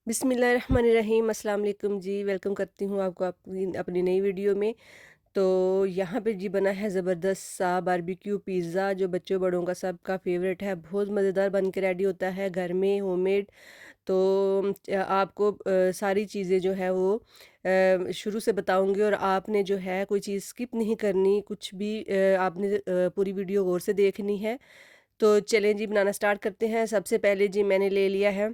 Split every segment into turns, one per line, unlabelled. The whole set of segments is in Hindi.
बिस्मिल्लाहिर्रहमानिर्रहीम अस्सलाम वालेकुम जी। वेलकम करती हूँ आपको अपनी अपनी नई वीडियो में। तो यहाँ पे जी बना है ज़बरदस्त सा बारबेक्यू पिज़्ज़ा जो बच्चों बड़ों का सबका फेवरेट है। बहुत मज़ेदार बन के रेडी होता है घर में होममेड। तो आपको सारी चीज़ें जो है वो शुरू से बताऊँगी और आपने जो है कोई चीज़ स्किप नहीं करनी, कुछ भी आपने पूरी वीडियो गौर से देखनी है। तो चलें जी बनाना स्टार्ट करते हैं। सबसे पहले जी मैंने ले लिया है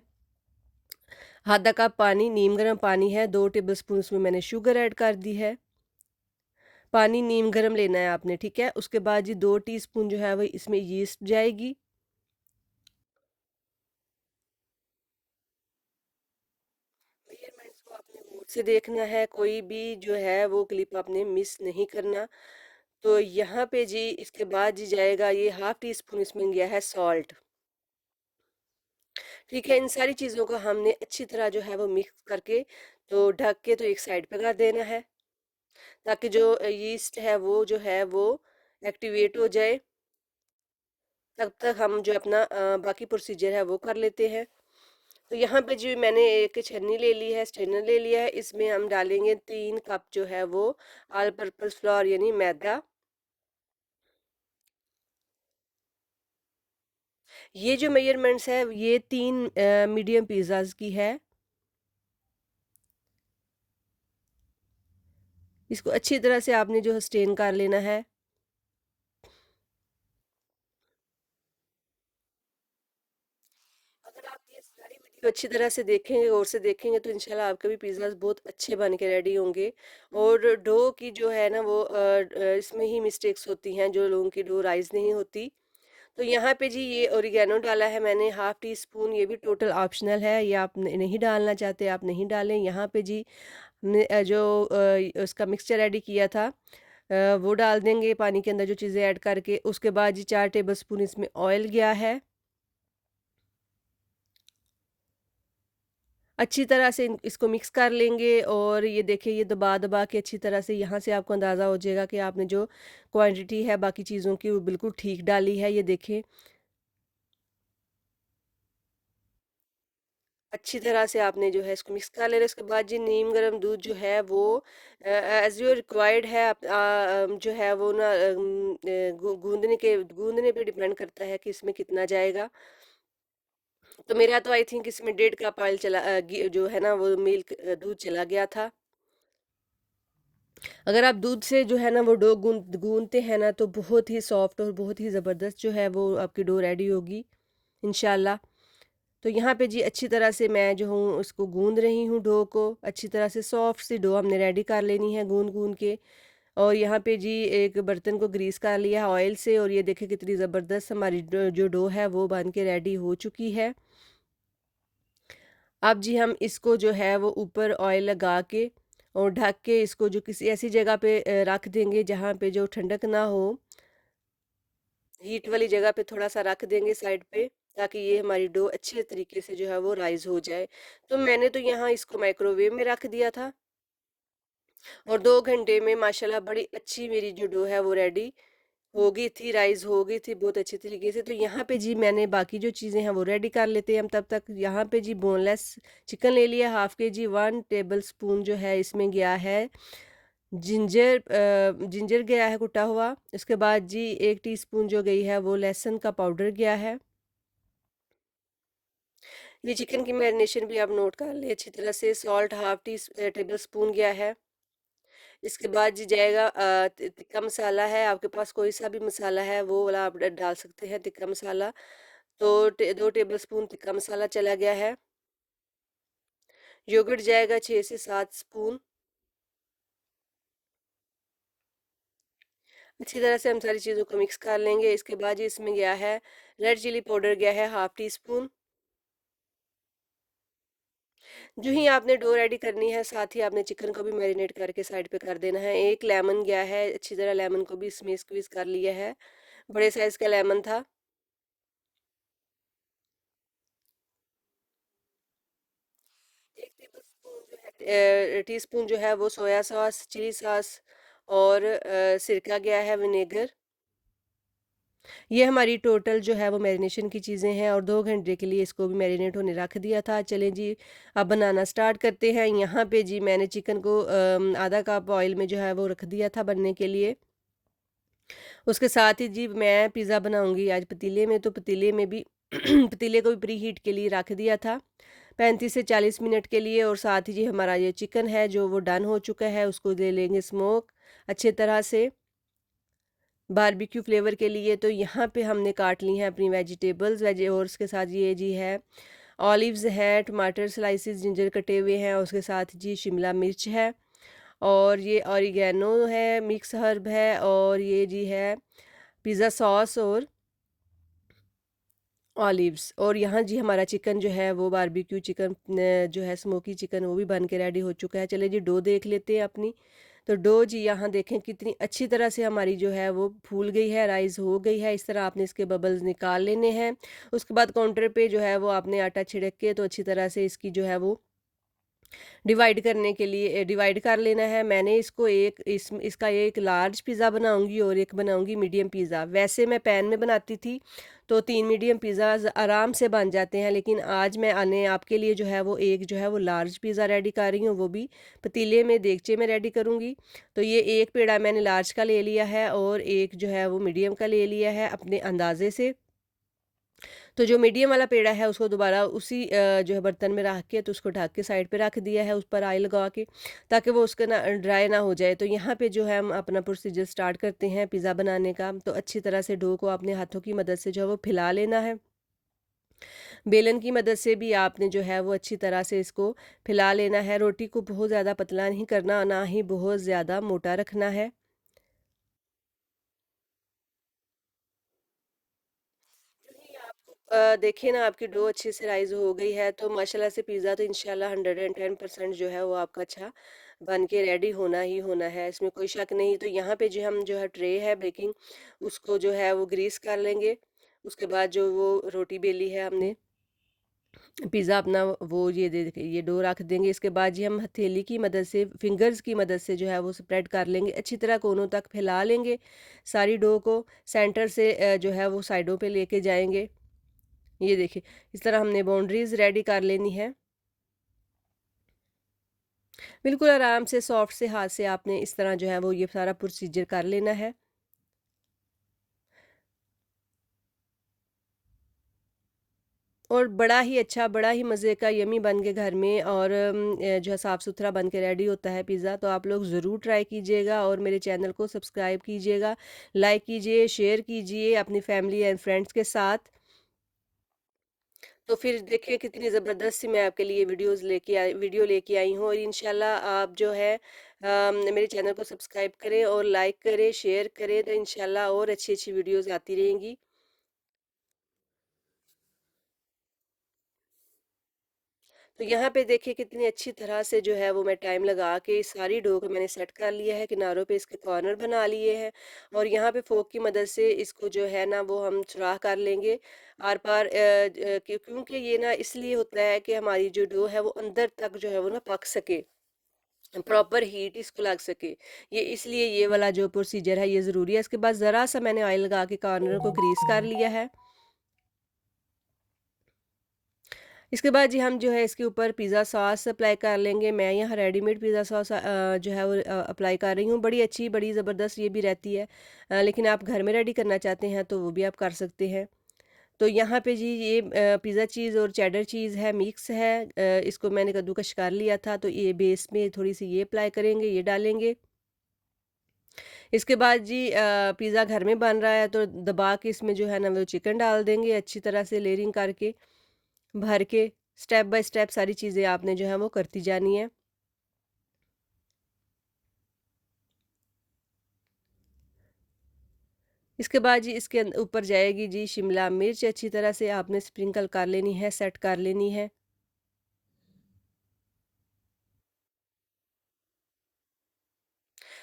आधा कप पानी, नीम गर्म पानी है, 2 टेबलस्पून उसमें मैंने शुगर ऐड कर दी है। पानी नीम गर्म लेना है आपने, ठीक है? उसके बाद जी 2 टीस्पून जो है वो इसमें यीस्ट जाएगी। मेजरमेंट्स को आपने गौर से देखना है, कोई भी जो है वो क्लिप आपने मिस नहीं करना। तो यहाँ पे जी इसके बाद जी जाएगा ये हाफ टी स्पून इसमें गया है सॉल्ट। ठीक है? इन सारी चीज़ों को हमने अच्छी तरह जो है वो मिक्स करके तो ढक के तो एक साइड पे कर देना है, ताकि जो यीस्ट है वो एक्टिवेट हो जाए। तब तक हम जो अपना बाकी प्रोसीजर है वो कर लेते हैं। तो यहाँ पे जो मैंने एक छन्नी ले ली है, स्ट्रेनर ले लिया है, इसमें हम डालेंगे 3 कप जो है वो ऑल पर्पस फ्लोर यानी मैदा। ये जो मेजरमेंट्स है ये 3 मीडियम पिज़्ज़ाज़ की है। इसको अच्छी तरह से आपने जो है स्टेन कर लेना है। अगर आप ये सारी वीडियो अच्छी तरह से देखेंगे, गौर से देखेंगे तो इंशाल्लाह आपके भी पिज़्ज़ाज़ बहुत अच्छे बन के रेडी होंगे। और डो की जो है ना वो इसमें ही मिस्टेक्स होती हैं, जो लोगों की डो राइज़ नहीं होती। तो यहाँ पे जी ये ओरिगैनो डाला है मैंने हाफ टी स्पून, ये भी टोटल ऑप्शनल है, ये आप नहीं डालना चाहते आप नहीं डालें। यहाँ पे जी हमने जो उसका मिक्सचर रेडी किया था वो डाल देंगे पानी के अंदर जो चीज़ें ऐड करके। उसके बाद जी 4 टेबलस्पून इसमें ऑयल गया है। अच्छी तरह से इसको मिक्स कर लेंगे और ये देखिए ये दबा दबा के अच्छी तरह से यहाँ से आपको अंदाज़ा हो जाएगा कि आपने जो क्वांटिटी है बाकी चीज़ों की वो बिल्कुल ठीक डाली है। ये देखें अच्छी तरह से आपने जो है इसको मिक्स कर लेना। उसके बाद जी नीम गर्म दूध जो है वो एज़ योर रिक्वायर्ड है। जो है वो ना गूंदने पे डिपेंड करता है कि इसमें कितना जाएगा। तो मेरा तो आई थिंक इसमें 1.5 कप ऑयल जो है ना वो दूध चला गया था। अगर आप दूध से जो है ना वो डो गूंदते हैं ना तो बहुत ही सॉफ्ट और बहुत ही ज़बरदस्त जो है वो आपकी डो रेडी होगी इंशाल्लाह। तो यहाँ पे जी अच्छी तरह से मैं जो हूँ उसको गूंद रही हूँ डो को। अच्छी तरह से सॉफ्ट सी डो हमने रेडी कर लेनी है गूंद गूंद के। और यहाँ पे जी एक बर्तन को ग्रीस कर लिया है ऑयल से और ये देखिए कितनी ज़बरदस्त हमारी जो डो है वो बन के रेडी हो चुकी है। अब जी हम इसको जो है वो ऊपर ऑयल लगा के और ढक के इसको जो किसी ऐसी जगह पे रख देंगे जहाँ पे जो ठंडक ना हो। हीट वाली जगह पे थोड़ा-सा रख देंगे साइड पे, ताकि ये हमारी डो अच्छे तरीके से जो है वो राइज़ हो जाए। तो मैंने तो यहाँ इसको माइक्रोवेव में रख दिया था और 2 घंटे में माशाल्लाह बड़ी अच्छी मेरी जो डो है वो रेडी हो गई थी, राइज़ हो गई थी बहुत अच्छे तरीके से। तो यहाँ पे जी मैंने बाकी जो चीज़ें हैं वो रेडी कर लेते हैं हम तब तक। यहाँ पे जी बोनलेस चिकन ले लिया हाफ़ केजी, 1 टेबलस्पून जो है इसमें गया है जिंजर गया है कुटा हुआ। उसके बाद जी 1 टीस्पून जो गई है वो लहसुन का पाउडर गया है। ये चिकन की मैरिनेशन भी आप नोट कर लें अच्छी तरह से। सॉल्ट हाफ टेबल स्पून गया है। इसके बाद जी जाएगा तिक्का मसाला है, आपके पास कोई सा भी मसाला है वो वाला आप डाल सकते हैं तिक्का मसाला। तो 2 टेबल स्पून तिक्का मसाला चला गया है। योगर्ट जाएगा 6 से 7 स्पून। अच्छी तरह से हम सारी चीज़ों को मिक्स कर लेंगे। इसके बाद जी इसमें गया है रेड चिली पाउडर गया है हाफ टी स्पून। जो ही आपने डो रेडी करनी है साथ ही आपने चिकन को भी मैरिनेट करके साइड पे कर देना है। एक लेमन गया है, अच्छी तरह लेमन को भी इसमें स्क्वीज़ कर लिया है। बड़े साइज़ का लेमन था। 1 टेबलस्पून जो है टीस्पून जो है वो सोया सॉस, चिली सॉस और सिरका गया है विनेगर। ये हमारी टोटल जो है वो मैरिनेशन की चीज़ें हैं और 2 घंटे के लिए इसको भी मैरिनेट होने रख दिया था। चलें जी, अब बनाना स्टार्ट करते हैं। यहाँ पे जी मैंने चिकन को आधा कप ऑयल में जो है वो रख दिया था बनने के लिए। उसके साथ ही जी मैं पिज़्ज़ा बनाऊँगी आज पतीले में, तो पतीले में भी पतीले को भी प्री हीट के लिए रख दिया था 35 से 40 मिनट के लिए। और साथ ही जी हमारा ये चिकन है जो वो डन हो चुका है, उसको ले लेंगे स्मोक अच्छे तरह से बारबेक्यू फ्लेवर के लिए। तो यहाँ पे हमने काट ली हैं अपनी वेजिटेबल्स और उसके साथ ये जी है ऑलिव्स हैं, टमाटर स्लाइसेस, जिंजर कटे हुए हैं, और उसके साथ जी शिमला मिर्च है, और ये ऑरिगेनो है, मिक्स हर्ब है, और ये जी है पिज़्ज़ा सॉस और ऑलिव्स। और यहाँ जी हमारा चिकन जो है वो बारबेक्यू चिकन जो है स्मोकी चिकन वो भी बन के रेडी हो चुका है। चलिए जी डो देख लेते हैं अपनी। तो डो जी यहाँ देखें कितनी अच्छी तरह से हमारी जो है वो फूल गई है, राइज़ हो गई है। इस तरह आपने इसके बबल्स निकाल लेने हैं। उसके बाद काउंटर पे जो है वो आपने आटा छिड़क के तो अच्छी तरह से इसकी जो है वो डिवाइड करने के लिए डिवाइड कर लेना है। मैंने इसको इसका एक लार्ज पिज़्ज़ा बनाऊँगी और एक बनाऊँगी मीडियम पिज़्ज़ा। वैसे मैं पैन में बनाती थी, तो 3 मीडियम पिज़्ज़ाज़ आराम से बन जाते हैं, लेकिन आज मैं आने आपके लिए जो है वो एक जो है वो लार्ज पिज़्ज़ा रेडी कर रही हूँ, वो भी पतीले में देगचे में रेडी करूँगी। तो ये एक पेड़ा मैंने लार्ज का ले लिया है और एक जो है वो मीडियम का ले लिया है अपने अंदाज़े से। तो जो मीडियम वाला पेड़ा है उसको दोबारा उसी जो है बर्तन में रख के तो उसको ढक के साइड पे रख दिया है, उस पर ऑयल लगा के, ताकि वो उसका ना ड्राई ना हो जाए। तो यहाँ पे जो है हम अपना प्रोसीजर स्टार्ट करते हैं पिज़्ज़ा बनाने का। तो अच्छी तरह से डो को अपने हाथों की मदद से जो है वो फैला लेना है। बेलन की मदद से भी आपने जो है वो अच्छी तरह से इसको फैला लेना है। रोटी को बहुत ज़्यादा पतला नहीं करना, ना ही बहुत ज़्यादा मोटा रखना है। देखिए ना आपकी डो अच्छे से राइज़ हो गई है, तो माशाल्लाह से पिज़्ज़ा तो इंशाल्लाह 110% जो है वो आपका अच्छा बन के रेडी होना ही होना है, इसमें कोई शक नहीं। तो यहाँ पे जो हम जो है ट्रे है बेकिंग, उसको जो है वो ग्रीस कर लेंगे। उसके बाद जो वो रोटी बेली है हमने पिज़्ज़ा अपना, वो ये ये डो रख देंगे। इसके बाद जी हम हथेली की मदद से, फिंगर्स की मदद से जो है वो स्प्रेड कर लेंगे, अच्छी तरह कोनों तक फैला लेंगे सारी डो को। सेंटर से जो है वो साइडों पे लेके जाएँगे। ये देखिए, इस तरह हमने बाउंड्रीज़ रेडी कर लेनी है। बिल्कुल आराम से सॉफ्ट से हाथ से आपने इस तरह जो है वो ये सारा प्रोसीजर कर लेना है। और बड़ा ही अच्छा, बड़ा ही मज़े का यम्मी बन के घर में और जो है साफ़-सुथरा बन के रेडी होता है पिज़्ज़ा। तो आप लोग ज़रूर ट्राई कीजिएगा और मेरे चैनल को सब्सक्राइब कीजिएगा, लाइक कीजिए, शेयर कीजिए अपनी फैमिली एंड फ्रेंड्स के साथ। तो फिर देखिए कितनी ज़बरदस्त सी मैं आपके लिए वीडियो लेके आई हूँ, और इंशाल्लाह आप जो है मेरे चैनल को सब्सक्राइब करें और लाइक करें, शेयर करें, तो इंशाल्लाह और अच्छी-अच्छी वीडियोज़ आती रहेंगी। तो यहाँ पे देखिए कितनी अच्छी तरह से जो है वो मैं टाइम लगा के इस सारी डो को मैंने सेट कर लिया है, किनारों पे इसके कॉर्नर बना लिए हैं, और यहाँ पे फोक की मदद से इसको जो है ना वो हम सुराख कर लेंगे आर पार, क्योंकि ये ना इसलिए होता है कि हमारी जो डो है वो अंदर तक जो है वो ना पक सके, प्रॉपर हीट इसको लग सके। ये इसलिए ये वाला जो प्रोसीजर है ये ज़रूरी है। इसके बाद ज़रा सा मैंने ऑयल लगा के कॉर्नर को ग्रीस कर लिया है। इसके बाद जी हम जो है इसके ऊपर पिज़्ज़ा सॉस अप्लाई कर लेंगे। मैं यहाँ रेडीमेड पिज़्ज़ा सॉस जो है वो अप्लाई कर रही हूँ। बड़ी अच्छी, बड़ी ज़बरदस्त ये भी रहती है। लेकिन आप घर में रेडी करना चाहते हैं तो वो भी आप कर सकते हैं। तो यहाँ पे जी ये पिज़्ज़ा चीज़ और चेडर चीज़ है, मिक्स है। इसको मैंने कद्दूकस कर लिया था, तो ये बेस में थोड़ी-सी ये अप्लाई करेंगे, ये डालेंगे। इसके बाद जी पिज़्ज़ा घर में बन रहा है तो दबा के इसमें जो है ना वो चिकन डाल देंगे अच्छी तरह से लेयरिंग करके, भर के। स्टेप बाय स्टेप सारी चीज़ें आपने जो है वो करती जानी है। इसके बाद जी इसके ऊपर जाएगी जी शिमला मिर्च, अच्छी तरह से आपने स्प्रिंकल कर लेनी है, सेट कर लेनी है।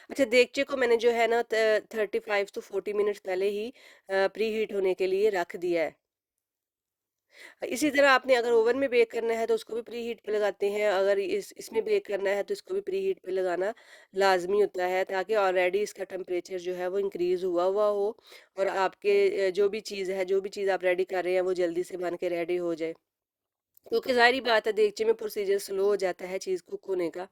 अच्छा, देगचे को मैंने जो है ना 35 टू 40 मिनट्स पहले ही प्री हीट होने के लिए रख दिया है। इसी तरह आपने अगर ओवन में बेक करना है तो उसको भी प्री हीट पे लगाते हैं, अगर इसमें बेक करना है तो इसको भी प्री हीट पे लगाना लाज़मी होता है, ताकि ऑलरेडी इसका टेम्परेचर जो है वो इंक्रीज़ हुआ हुआ हो और आपके जो भी चीज़ है, जो भी चीज़ आप रेडी कर रहे हैं वो जल्दी से बन के रेडी हो जाए। क्योंकि ज़ाहिर-सी बात है, देगचे में प्रोसीजर स्लो हो जाता है चीज़ कुक होने का।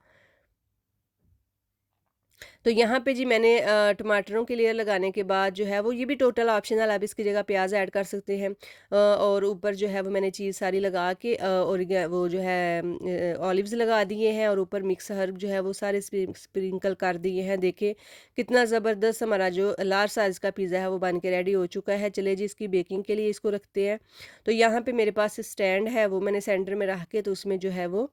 तो यहाँ पे जी मैंने टमाटरों की लेयर लगाने के बाद जो है वो, ये भी टोटल ऑप्शनल, आप इसकी जगह प्याज ऐड कर सकते हैं, और ऊपर जो है वो मैंने चीज़ सारी लगा के वो जो है ऑलिव्स लगा दिए हैं, और ऊपर मिक्स हर्ब जो है वो सारे स्प्रिंकल कर दिए हैं। देखिए कितना ज़बरदस्त हमारा जो लार्ज साइज़ का पिज़्ज़ा है वो बन के रेडी हो चुका है। चलिए जी इसकी बेकिंग के लिए इसको रखते हैं। तो यहाँ पे मेरे पास स्टैंड है, वो मैंने सेंटर में रख के तो उसमें जो है वो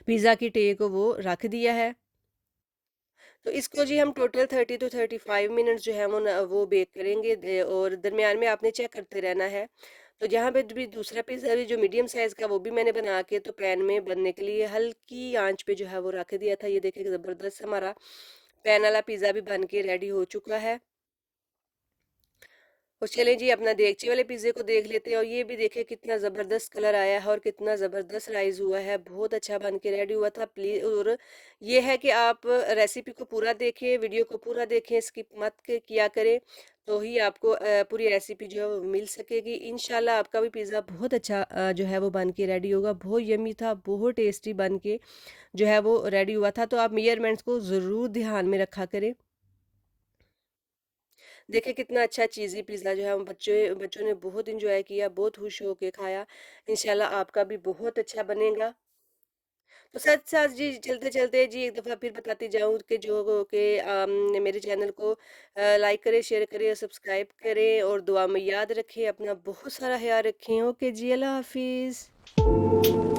पिज़्ज़ा की ट्रे को वो रख दिया है। तो इसको जी हम टोटल 30 टू 35 मिनट्स जो है वो बेक करेंगे, और दरमियान में आपने चेक करते रहना है। तो जहाँ पे भी दूसरा पिज़्ज़ा भी जो मीडियम साइज़ का, वो भी मैंने बना के तो पैन में बनने के लिए हल्की आंच पे जो है वो रख दिया था। ये देखिए ज़बरदस्त हमारा पैन वाला पिज़्ज़ा भी बन के रेडी हो चुका है। और चलें जी अपना देगचे वाले पिज़्ज़े को देख लेते हैं, और ये भी देखिए कितना ज़बरदस्त कलर आया है और कितना ज़बरदस्त राइज़ हुआ है, बहुत अच्छा बन के रेडी हुआ था। और ये है कि आप रेसिपी को पूरा देखें, वीडियो को पूरा देखें, स्किप मत किया करें, तो ही आपको पूरी रेसिपी जो है वो मिल सकेगी। इंशाल्लाह आपका भी पिज़्ज़ा बहुत अच्छा जो है वो बन के रेडी होगा। बहुत यम्मी था, बहुत टेस्टी बन के जो है वो रेडी हुआ था। तो आप मेजरमेंट्स को ज़रूर ध्यान में रखा करें। देखिए कितना अच्छा चीज़ी पिज़्ज़ा जो है हम बच्चों ने बहुत एंजॉय किया, बहुत खुश होके खाया। इंशाल्लाह आपका भी बहुत अच्छा बनेगा। तो साथ-साथ जी चलते-चलते जी एक दफ़ा फिर बताती जाऊँ कि मेरे चैनल को लाइक करें, शेयर करें और सब्सक्राइब करें, और दुआ में याद रखें, अपना बहुत सारा ख़्याल रखें। ओके जी, अल्लाह हाफ़िज़।